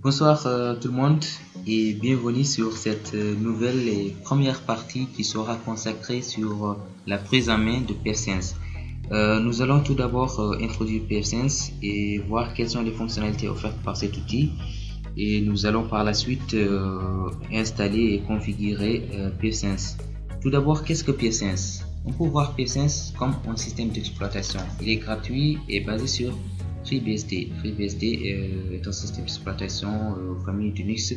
Bonsoir tout le monde et bienvenue sur cette nouvelle et première partie qui sera consacrée sur la prise en main de PFSense. Nous allons tout d'abord introduire PFSense et voir quelles sont les fonctionnalités offertes par cet outil et nous allons par la suite installer et configurer PFSense. Tout d'abord, qu'est-ce que PFSense? On peut voir PFSense comme un système d'exploitation. Il est gratuit et basé sur FreeBSD. FreeBSD est un système d'exploitation famille Linux.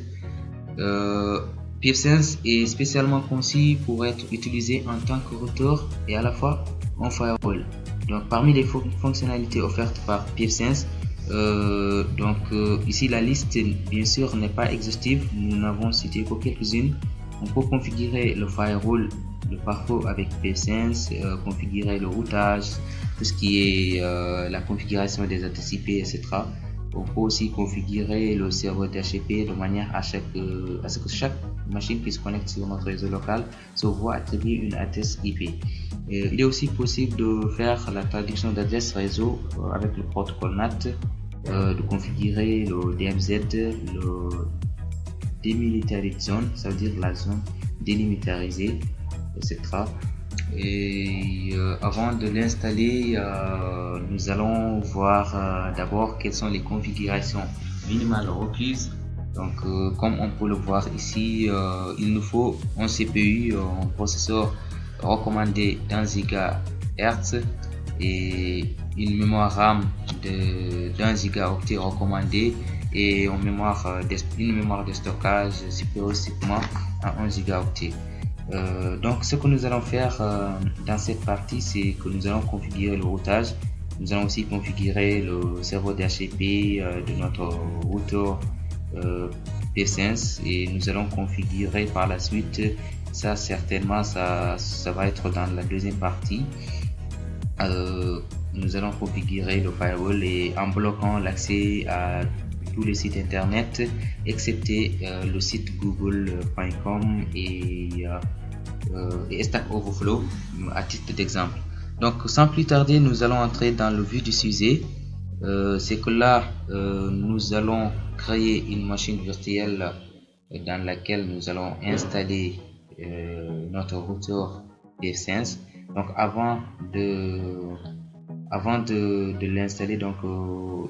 PFSense est spécialement conçu pour être utilisé en tant que routeur et à la fois en firewall. Donc, parmi les fonctionnalités offertes par PFSense, ici la liste bien sûr n'est pas exhaustive. Nous n'avons cité que quelques-unes. On peut configurer le firewall de pare-feu avec PFSense, configurer le routage, tout ce qui est la configuration des adresses IP, etc. On peut aussi configurer le serveur DHCP de manière à ce que chaque machine qui se connecte sur notre réseau local se voit attribuer une adresse IP. Il est aussi possible de faire la traduction d'adresse réseau avec le protocole NAT, de configurer le DMZ, le Demilitarized Zone, ça veut dire la zone délimitarisée, etc. Et avant de l'installer, nous allons voir d'abord quelles sont les configurations minimales requises. Donc, comme on peut le voir ici, il nous faut un CPU, un processeur recommandé d'un GHz et une mémoire RAM d'un gigaoctet recommandé et une mémoire de stockage supérieurement à 1 gigaoctet. Donc ce que nous allons faire dans cette partie, c'est que nous allons configurer le routage. Nous allons aussi configurer le serveur DHCP de notre routeur PFSense et nous allons configurer par la suite, ça certainement ça va être dans la deuxième partie. Nous allons configurer le firewall et en bloquant l'accès à tous les sites internet excepté le site google.com et Stack Overflow à titre d'exemple. Donc sans plus tarder, nous allons entrer dans le vif du sujet. C'est que là nous allons créer une machine virtuelle dans laquelle nous allons installer notre routeur PFSense. Donc avant de l'installer, donc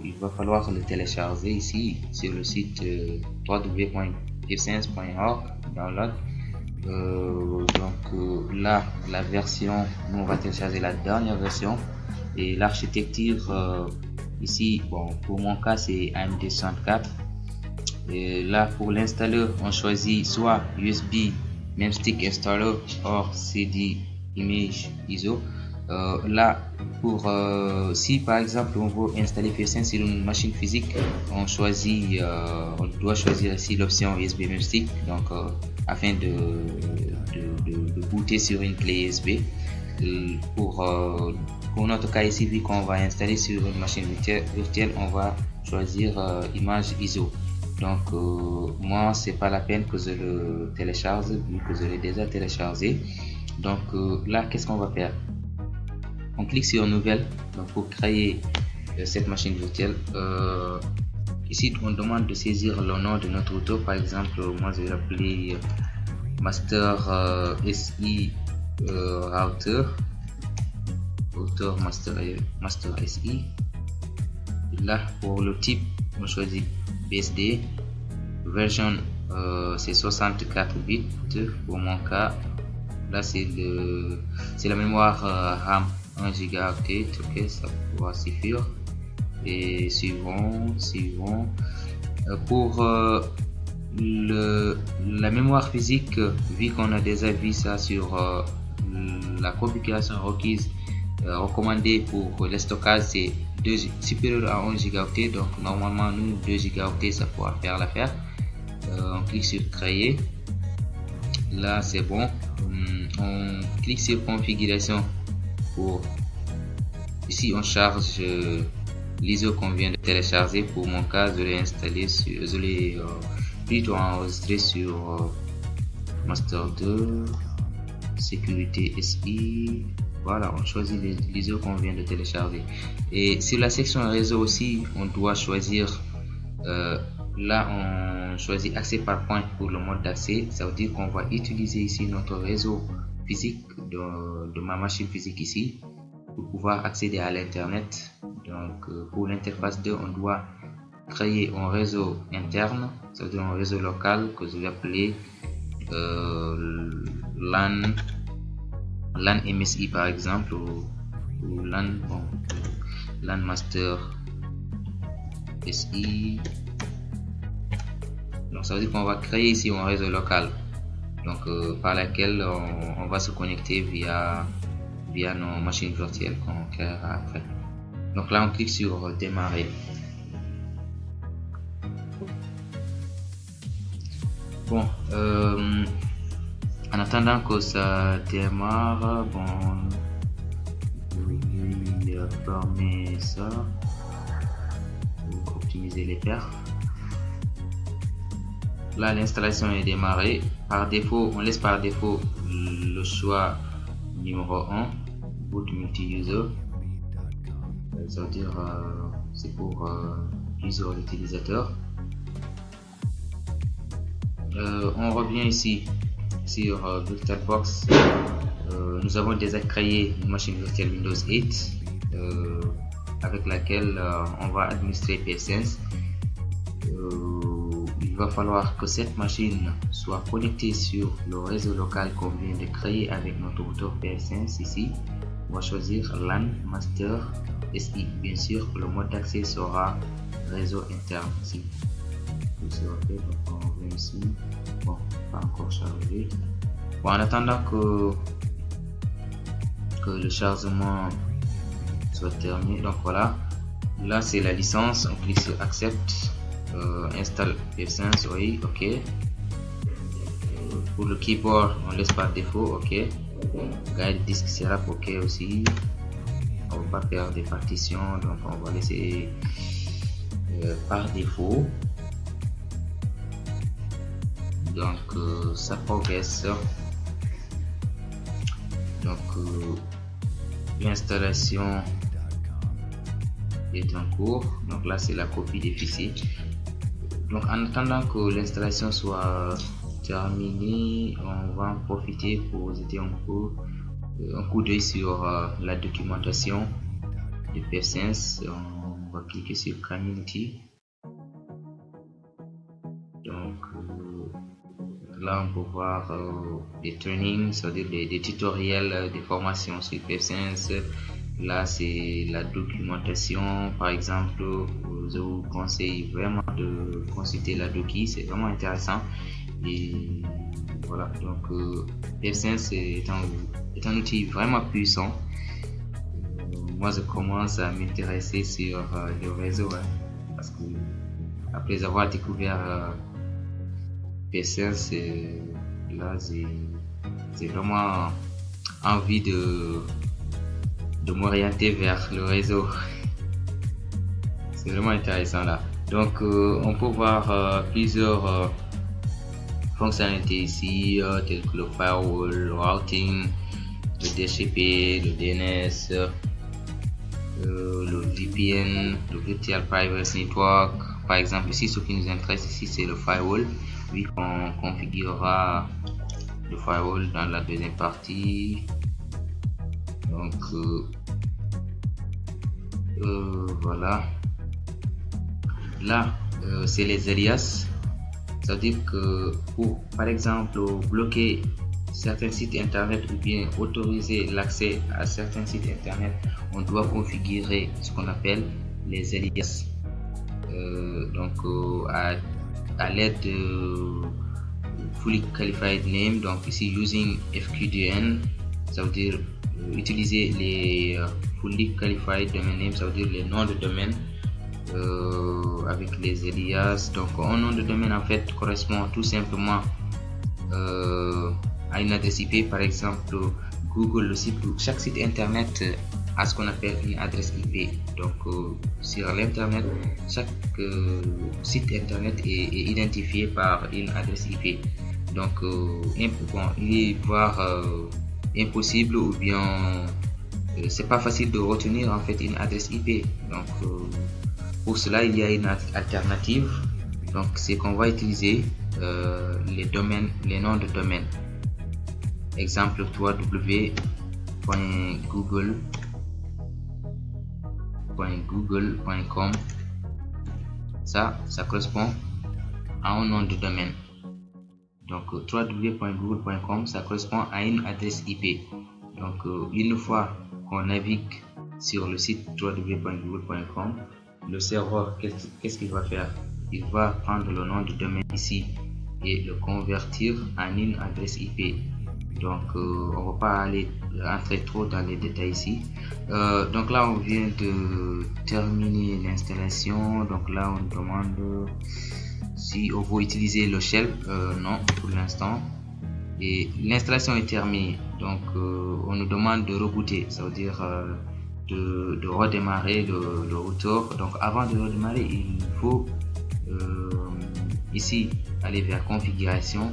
il va falloir le télécharger ici sur le site www.pfsense.org download. Là la version, on va télécharger la dernière version et l'architecture ici, bon, pour mon cas c'est AMD 64 et là pour l'installer on choisit soit USB Memstick Installer or CD Image ISO. Là pour si par exemple on veut installer PFSense sur une machine physique, on doit choisir ici l'option USB Memstick, donc afin de booter sur une clé USB. Pour notre cas ici, vu qu'on va installer sur une machine virtuelle, on va choisir image ISO. Donc moi c'est pas la peine que je le télécharge vu que je l'ai déjà téléchargé. Donc là qu'est-ce qu'on va faire? On clique sur nouvelle donc pour créer cette machine virtuelle. Ici on demande de saisir le nom de notre routeur. Par exemple, moi je vais l'appeler Master SI router Master SI. Là pour le type on choisit BSD, version c'est 64 bits pour mon cas. Là c'est la mémoire RAM 1 gigaoctet. Ok, ça pourra suffire. Et suivant. Pour la mémoire physique, vu qu'on a déjà vu ça sur la configuration requise recommandée pour le stockage, c'est supérieur à 1 gigaoctet. Donc normalement nous 2 gigaoctets ça pourra faire l'affaire. On clique sur créer. Là c'est bon. On clique sur configuration. Ici on charge l'ISO qu'on vient de télécharger. Pour mon cas je l'ai plutôt enregistré sur Master 2 sécurité SI. Voilà, on choisit l'ISO qu'on vient de télécharger. Et sur la section réseau aussi, on doit choisir Là, on choisit accès par point pour le mode d'accès. Ça veut dire qu'on va utiliser ici notre réseau physique de ma machine physique ici pour pouvoir accéder à l'internet. Donc pour l'interface 2, on doit créer un réseau interne, ça veut dire un réseau local que je vais appeler LAN MSI par exemple, ou LAN Master SI. Donc ça veut dire qu'on va créer ici un réseau local, donc par laquelle on va se connecter via nos machines virtuelles qu'on créera après. Donc là on clique sur démarrer. Bon, en attendant que ça démarre, bon, je vais fermer ça pour optimiser les perfs. Là, l'installation est démarrée. Par défaut, on laisse par défaut le choix numéro 1, boot multi-user. Ça veut dire c'est pour plusieurs utilisateurs. On revient ici sur VirtualBox. Nous avons déjà créé une machine virtuelle Windows 8 avec laquelle on va administrer PFSense. Il va falloir que cette machine soit connectée sur le réseau local qu'on vient de créer avec notre routeur PFSense ici. On va choisir LAN Master SI. Bien sûr, le mode d'accès sera réseau interne ici. On revient ici. Bon, pas encore chargé. Bon, en attendant que le chargement soit terminé, donc voilà, là c'est la licence. On clique sur accept, installe PFSense, oui, ok. Pour le keyboard, on laisse par défaut, ok. Guide disk setup, ok aussi. On va pas faire des partitions, donc on va laisser par défaut. Donc ça progresse. Donc l'installation est en cours. Donc là c'est la copie des fichiers. Donc en attendant que l'installation soit terminée, on va en profiter pour jeter un coup d'œil sur la documentation de PFSense. On va cliquer sur Community. Donc là on peut voir des trainings, c'est-à-dire des tutoriels, des formations sur PFSense. Là c'est la documentation. Par exemple, je vous conseille vraiment de consulter la docu, c'est vraiment intéressant. Et voilà, donc PFSense est un outil vraiment puissant. Moi je commence à m'intéresser sur le réseau, parce que après avoir découvert PFSense, là j'ai vraiment envie de m'orienter vers le réseau. C'est vraiment intéressant là. Donc on peut voir plusieurs fonctionnalités ici, telles que le firewall, le routing, le DHCP, le DNS, le VPN, le Virtual Private Network. Par exemple ici, ce qui nous intéresse ici c'est le firewall, vu qu'on configurera le firewall dans la deuxième partie. Donc voilà, là c'est les alias. Ça veut dire que pour par exemple bloquer certains sites internet ou bien autoriser l'accès à certains sites internet, on doit configurer ce qu'on appelle les alias. Donc à l'aide de fully qualified name, donc ici using FQDN, ça veut dire utiliser les fully qualified domain name, ça veut dire les noms de domaine avec les alias. Donc un nom de domaine en fait correspond tout simplement à une adresse IP. Par exemple Google, le site, chaque site internet a ce qu'on appelle une adresse IP. Donc sur l'internet, chaque site internet est identifié par une adresse IP. Donc il est voire impossible ou bien c'est pas facile de retenir en fait une adresse IP. Donc pour cela il y a une alternative Donc c'est qu'on va utiliser les domaines, les noms de domaine. Exemple www.google.com. Ça correspond à un nom de domaine. Donc www.google.com, ça correspond à une adresse IP. Donc une fois qu'on navigue sur le site www.google.com, le serveur, qu'est-ce qu'il va faire? Il va prendre le nom de domaine ici et le convertir en une adresse IP. Donc on va pas aller entrer trop dans les détails ici. Donc là on vient de terminer l'installation. Donc là on demande si on veut utiliser le shell. Non, pour l'instant. Et l'installation est terminée. Donc on nous demande de rebooter, ça veut dire de redémarrer le routeur. Donc avant de redémarrer, il faut ici aller vers configuration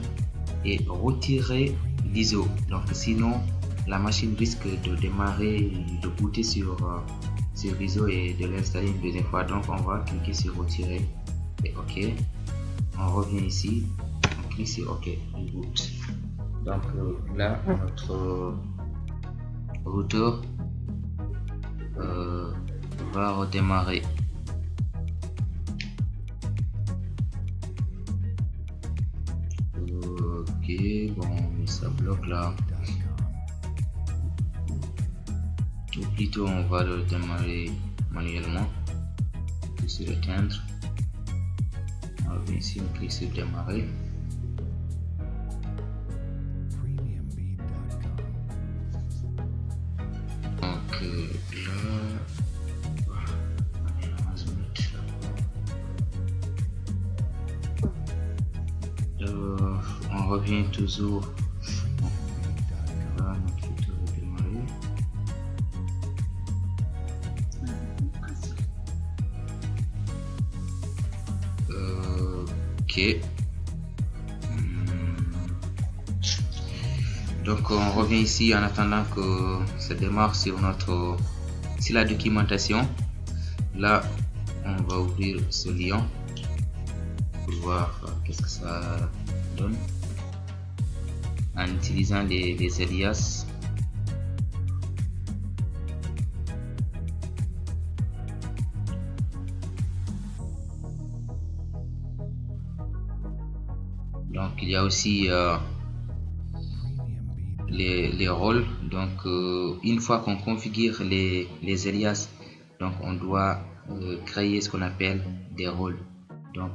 et retirer l'ISO. Donc sinon la machine risque de démarrer, de booter sur l'ISO et de l'installer une deuxième fois. Donc on va cliquer sur retirer et OK. On revient ici, on clique sur OK, reboot. Donc là notre routeur va redémarrer. Ok, bon, ça bloque là. Ou plutôt on va le démarrer manuellement. Ici l'éteindre. On va ici, on clique sur démarrer. Donc là, on revient toujours. Là, notre routeur est démarré. Ok. Donc on revient ici en attendant que ça démarre sur la documentation. Là on va ouvrir ce lien pour voir qu'est-ce que ça donne en utilisant les alias. Donc il y a aussi les rôles. Donc une fois qu'on configure les alias, donc on doit créer ce qu'on appelle des rôles. Donc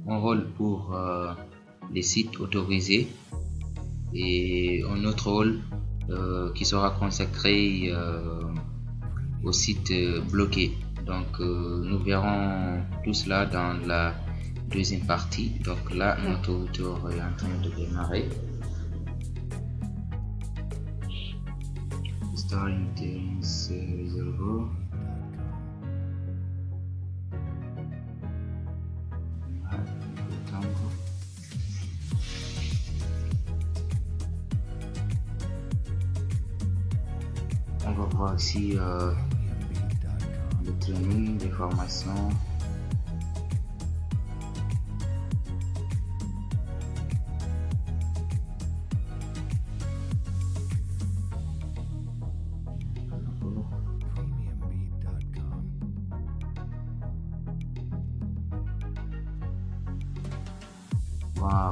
un rôle pour les sites autorisés et un autre rôle qui sera consacré aux sites bloqués. Donc nous verrons tout cela dans la deuxième partie. Donc là notre routeur est en train de démarrer. Starting server. On va voir ici le training, les formations.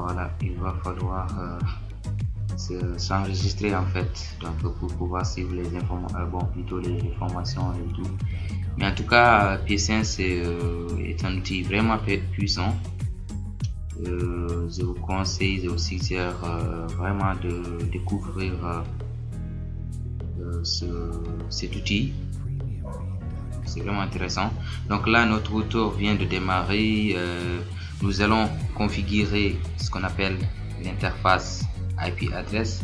Voilà, il va falloir s'enregistrer en fait, donc pour pouvoir suivre les informations, plutôt les formations et tout. Mais en tout cas, PSense est un outil vraiment puissant. Je vous conseille, je vous suggère vraiment de découvrir cet outil. C'est vraiment intéressant. Donc là, notre routeur vient de démarrer. Nous allons configurer ce qu'on appelle l'interface IP address.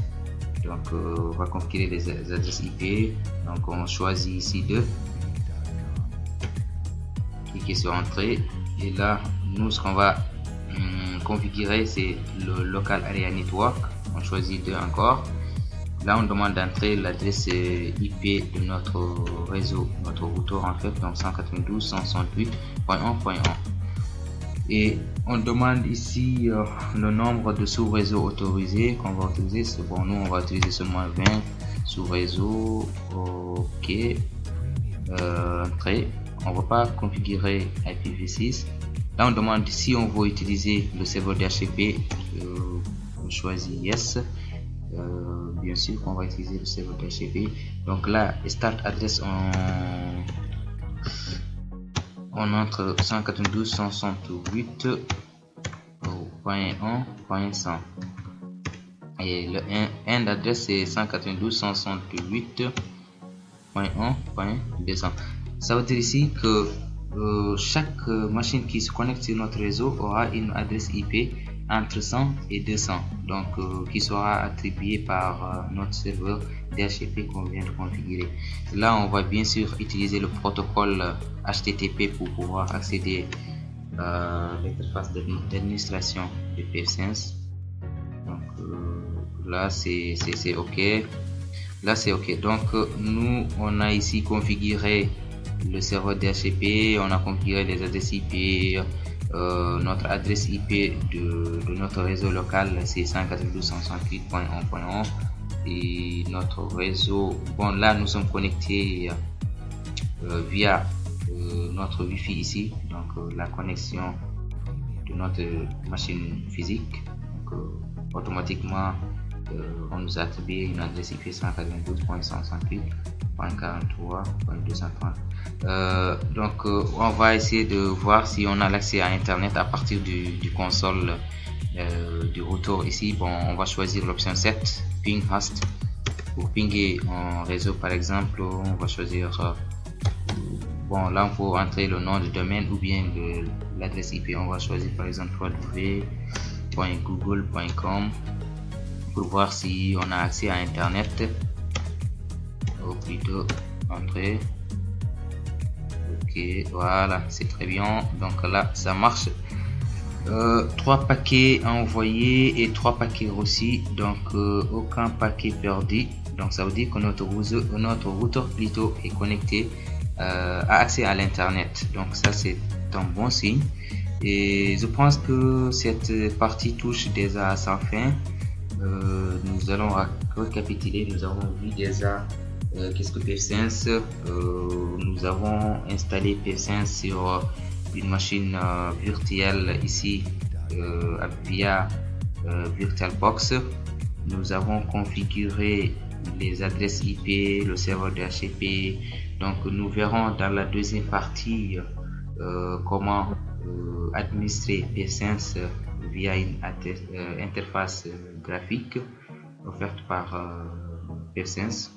Donc on va configurer les adresses IP. Donc on choisit ici 2. Cliquez sur entrée. Et là, nous ce qu'on va configurer, c'est le local area network. On choisit 2 encore. Là on demande d'entrer l'adresse IP de notre réseau, notre routeur en fait, donc 192.168.1.1. Et on demande ici le nombre de sous-réseaux autorisés qu'on va utiliser. C'est bon, nous on va utiliser seulement 20 sous-réseaux. Ok. Entrée. On va pas configurer IPv6. Là on demande si on veut utiliser le serveur DHCP. On choisit yes. Bien sûr qu'on va utiliser le serveur DHCP. Donc là, start address, on entre 192.168.1.100 et le end adresse c'est 192.168.1.200. Ça veut dire ici que chaque machine qui se connecte sur notre réseau aura une adresse IP entre 100 et 200, donc qui sera attribuée par notre serveur DHCP qu'on vient de configurer. Là on va bien sûr utiliser le protocole HTTP pour pouvoir accéder à l'interface d'administration de pfSense. Donc là c'est ok, là c'est ok. Donc nous on a ici configuré le serveur DHCP, on a configuré les adresses IP. Notre adresse IP de notre réseau local c'est 192.168.1.1 et notre réseau, bon là nous sommes connectés via notre Wi-Fi ici, donc la connexion de notre machine physique, donc automatiquement on nous attribue une adresse IP 192.168.43.230. donc on va essayer de voir si on a l'accès à internet à partir du console du routeur ici. Bon, on va choisir l'option 7 ping host pour pinguer un réseau. Par exemple on va choisir bon là on faut entrer le nom de domaine ou bien l'adresse IP. On va choisir par exemple www.google.com pour voir si on a accès à internet, ou plutôt entrer. Ok, voilà, c'est très bien. Donc là ça marche. 3 paquets envoyés et 3 paquets reçus, donc aucun paquet perdu. Donc ça veut dire que notre routeur plutôt est connecté, a accès à l'internet. Donc ça c'est un bon signe. Et je pense que cette partie touche déjà à sa fin. Nous allons récapituler. Nous avons vu déjà qu'est-ce que pfSense. Nous avons installé pfSense sur une machine virtuelle ici via VirtualBox. Nous avons configuré les adresses IP, le serveur DHCP. Donc nous verrons dans la deuxième partie comment administrer pfSense via une interface graphique offerte par pfSense,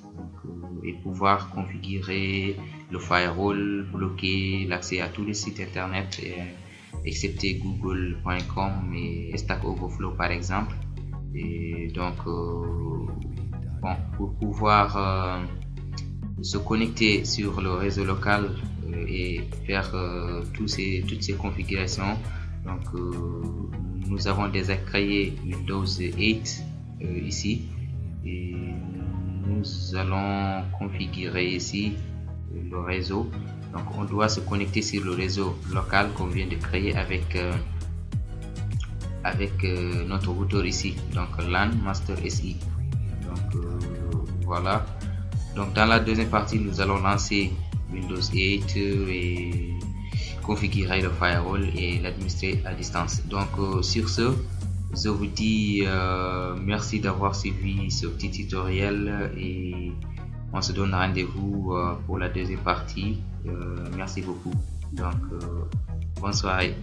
et pouvoir configurer le firewall, bloquer l'accès à tous les sites internet excepté google.com et Stack Overflow par exemple. Et donc bon, pour pouvoir se connecter sur le réseau local et faire toutes ces configurations, donc nous avons déjà créé Windows 8 ici, et nous allons configurer ici le réseau. Donc on doit se connecter sur le réseau local qu'on vient de créer avec notre routeur ici, donc LAN Master SI. Donc voilà. Donc dans la deuxième partie nous allons lancer Windows 8 et configurer le firewall et l'administrer à distance. Donc sur ce, je vous dis merci d'avoir suivi ce petit tutoriel et on se donne rendez-vous pour la deuxième partie. Merci beaucoup. Donc bonne soirée.